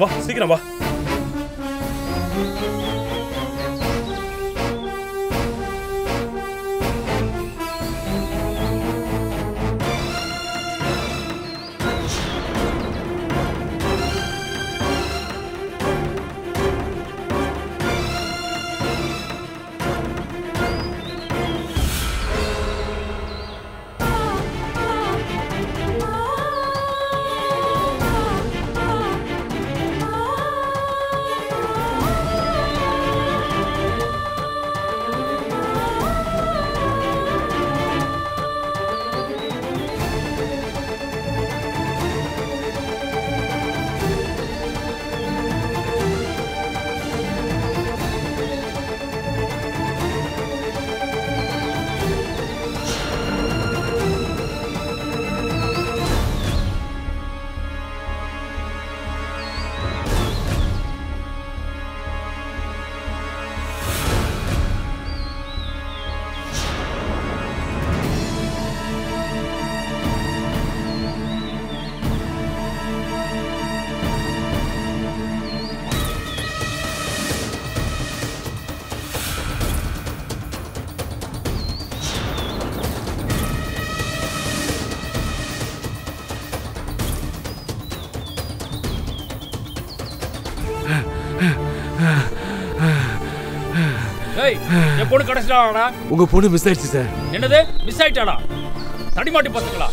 வா சீக்கிரம் வா. என் பொண்ணு கிடைச்சிட்டாடா. உங்க பொண்ணு மிஸ் ஆயிடுச்சு சார். என்னது மிஸ் ஆயிட்டாடா? தடிமாட்டி பசங்களா,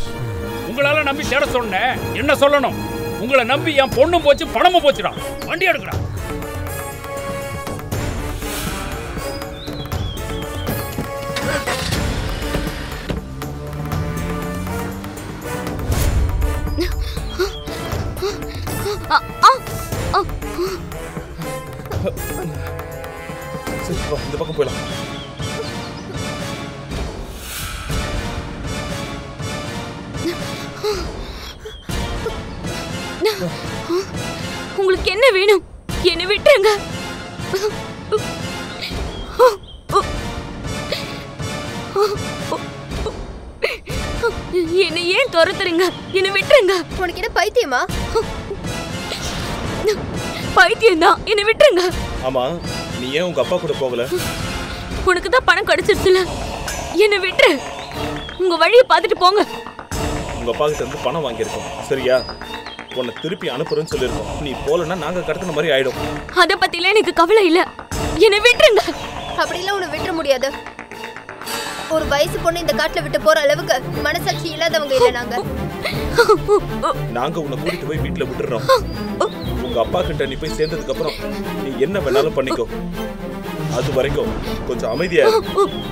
உங்களால நம்பி தேட சொன்னேன். என்ன சொல்லணும்? உங்களை நம்பி என் பொண்ணும் போச்சு, பணமும் போச்சுடா. வண்டி எடுக்கடா. இந்த பக்கம் போயிடலாம். உங்களுக்கு என்ன வேணும்? என்ன விட்டுருங்க. என்ன ஏன் துரத்துறீங்க? என்ன விட்டுருங்க. உனக்கு என்ன பைத்தியமா? பைத்தியம் தான். என்ன விட்டுருங்க. ஆமா, நீ ஏன் உங்க அப்பா கூட போகல? உனக்கு தான் பணம் கிடைச்சிருச்சுல, என்ன விட்டுரு. உங்க வழியை பார்த்துட்டு போங்க. உங்க அப்பா கிட்ட இருந்து பணம் வாங்கியிருக்கோம், சரியா? உன்னை திருப்பி அனுப்புறேன்னு சொல்லியிருக்கோம். நீ போலன்னா நாங்க கடத்தின மாதிரி ஆயிடும். அத பத்திலாம் எனக்கு கவலை இல்ல. என்ன விட்டுருங்க. அப்படிலாம் உன்னை விட்டுற முடியாது. ஒரு வயசு பொண்ணு இந்த காட்டுல விட்டு போற அளவுக்கு மனசாட்சி இல்லாதவங்க இல்ல நாங்க. நாங்க உன்னை கூட்டிட்டு போய் வீட்டுல விட்டுறோம். உங்க அப்பா கிட்ட நீ போய் சேர்ந்ததுக்கு அப்புறம் நீ என்ன வேணாலும் பண்ணிக்கோ. அது வரைக்கும் கொஞ்சம் அமைதியா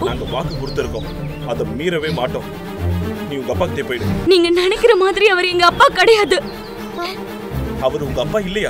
நாங்க வாக்கு கொடுத்திருக்கோம், அதை மீறவே மாட்டோம். நீ உங்க அப்பா கிட்டே போயிடு. நீங்க நினைக்கிற மாதிரி அவர் எங்க அப்பா கிடையாது. அவர் உங்க அப்பா இல்லையா?